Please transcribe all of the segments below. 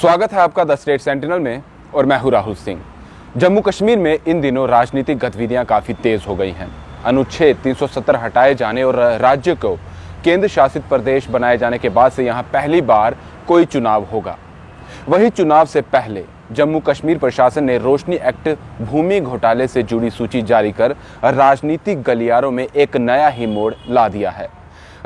स्वागत है आपका द स्टेट सेंटिनल में और मैं हूं राहुल सिंह। जम्मू कश्मीर में इन दिनों राजनीतिक गतिविधियां काफ़ी तेज़ हो गई हैं। अनुच्छेद 370 हटाए जाने और राज्य को केंद्र शासित प्रदेश बनाए जाने के बाद से यहां पहली बार कोई चुनाव होगा। वही चुनाव से पहले जम्मू कश्मीर प्रशासन ने रोशनी एक्ट भूमि घोटाले से जुड़ी सूची जारी कर राजनीतिक गलियारों में एक नया ही मोड़ ला दिया है।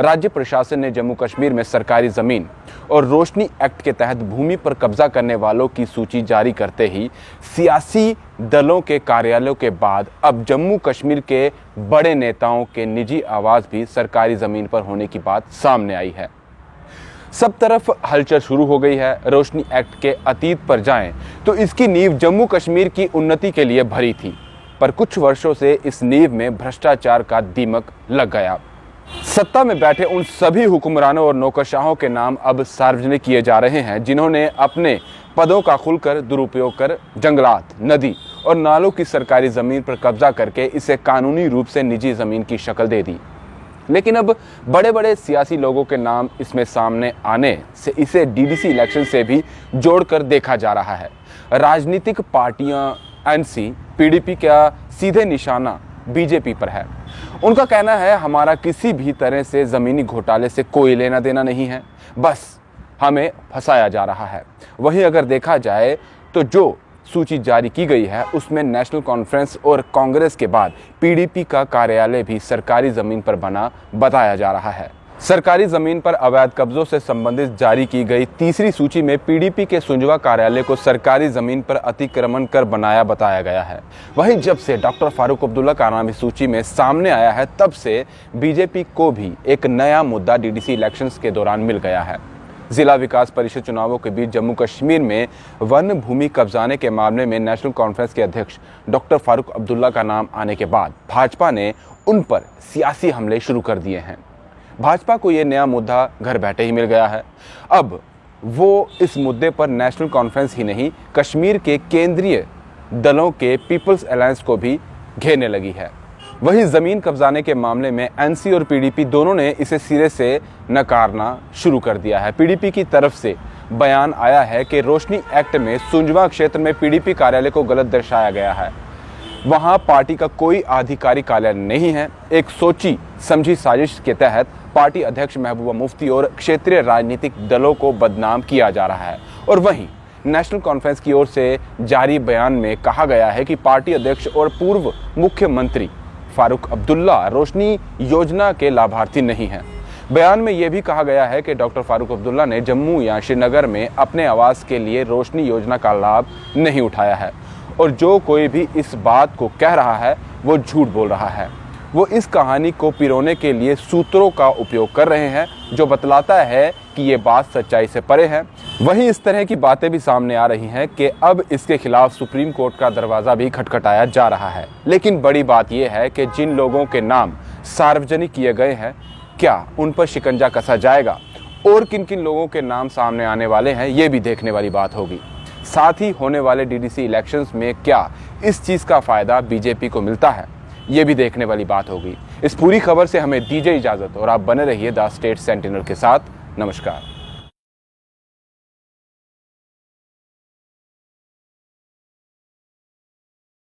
राज्य प्रशासन ने जम्मू कश्मीर में सरकारी जमीन और रोशनी एक्ट के तहत भूमि पर कब्जा करने वालों की सूची जारी करते ही सियासी दलों के कार्यालयों के बाद अब जम्मू कश्मीर के बड़े नेताओं के निजी आवाज भी सरकारी जमीन पर होने की बात सामने आई है। सब तरफ हलचल शुरू हो गई है। रोशनी एक्ट के अतीत पर जाएं तो इसकी नींव जम्मू कश्मीर की उन्नति के लिए भरी थी, पर कुछ वर्षों से इस नींव में भ्रष्टाचार का दीमक लग गया। सत्ता में बैठे उन सभी हुक्मरानों और नौकरशाहों के नाम अब सार्वजनिक किए जा रहे हैं जिन्होंने अपने पदों का खुलकर दुरुपयोग कर जंगलात, नदी और नालों की सरकारी जमीन पर कब्जा करके इसे कानूनी रूप से निजी जमीन की शक्ल दे दी। लेकिन अब बड़े बड़े सियासी लोगों के नाम इसमें सामने आने से इसे डीडीसी इलेक्शन से भी जोड़कर देखा जा रहा है। राजनीतिक पार्टियां एनसी, पीडीपी का सीधे निशाना बीजेपी पर है। उनका कहना है हमारा किसी भी तरह से ज़मीनी घोटाले से कोई लेना देना नहीं है, बस हमें फंसाया जा रहा है। वहीं अगर देखा जाए तो जो सूची जारी की गई है उसमें नेशनल कॉन्फ्रेंस और कांग्रेस के बाद पीडीपी का कार्यालय भी सरकारी ज़मीन पर बना बताया जा रहा है। सरकारी ज़मीन पर अवैध कब्जों से संबंधित जारी की गई तीसरी सूची में पीडीपी के सुंजवा कार्यालय को सरकारी ज़मीन पर अतिक्रमण कर बनाया बताया गया है। वहीं जब से डॉक्टर फारूक अब्दुल्ला का नाम इस सूची में सामने आया है तब से बीजेपी को भी एक नया मुद्दा डीडीसी इलेक्शंस के दौरान मिल गया है। जिला विकास परिषद चुनावों के बीच जम्मू कश्मीर में वन भूमि कब्जाने के मामले में नेशनल कॉन्फ्रेंस के अध्यक्ष डॉक्टर फारूक अब्दुल्ला का नाम आने के बाद भाजपा ने उन पर सियासी हमले शुरू कर दिए हैं। भाजपा को ये नया मुद्दा घर बैठे ही मिल गया है। अब वो इस मुद्दे पर नेशनल कॉन्फ्रेंस ही नहीं, कश्मीर के केंद्रीय दलों के पीपल्स अलायंस को भी घेरने लगी है। वहीं ज़मीन कब्जाने के मामले में एनसी और पीडीपी दोनों ने इसे सिरे से नकारना शुरू कर दिया है। पीडीपी की तरफ से बयान आया है कि रोशनी एक्ट में सुंजवा क्षेत्र में पीडीपी कार्यालय को गलत दर्शाया गया है। वहां पार्टी का कोई आधिकारिक कार्यालय नहीं है। एक सोची समझी साजिश के तहत पार्टी अध्यक्ष महबूबा मुफ्ती और क्षेत्रीय राजनीतिक दलों को बदनाम किया जा रहा है। और वहीं नेशनल कॉन्फ्रेंस की ओर से जारी बयान में कहा गया है कि पार्टी अध्यक्ष और पूर्व मुख्यमंत्री फारूक अब्दुल्ला रोशनी योजना के लाभार्थी नहीं हैं। बयान में यह भी कहा गया है कि डॉक्टर फारूक अब्दुल्ला ने जम्मू या श्रीनगर में अपने आवास के लिए रोशनी योजना का लाभ नहीं उठाया है और जो कोई भी इस बात को कह रहा है वो झूठ बोल रहा है। वो इस कहानी को पिरोने के लिए सूत्रों का उपयोग कर रहे हैं जो बतलाता है कि ये बात सच्चाई से परे है। वहीं इस तरह की बातें भी सामने आ रही हैं कि अब इसके खिलाफ सुप्रीम कोर्ट का दरवाज़ा भी खटखटाया जा रहा है। लेकिन बड़ी बात यह है कि जिन लोगों के नाम सार्वजनिक किए गए हैं क्या उन पर शिकंजा कसा जाएगा और किन किन लोगों के नाम सामने आने वाले हैं ये भी देखने वाली बात होगी। साथ ही होने वाले डीडीसी इलेक्शंस में क्या इस चीज़ का फ़ायदा बीजेपी को मिलता है ये भी देखने वाली बात होगी। इस पूरी खबर से हमें दीजिए इजाज़त और आप बने रहिए द स्टेट सेंटिनल के साथ। नमस्कार।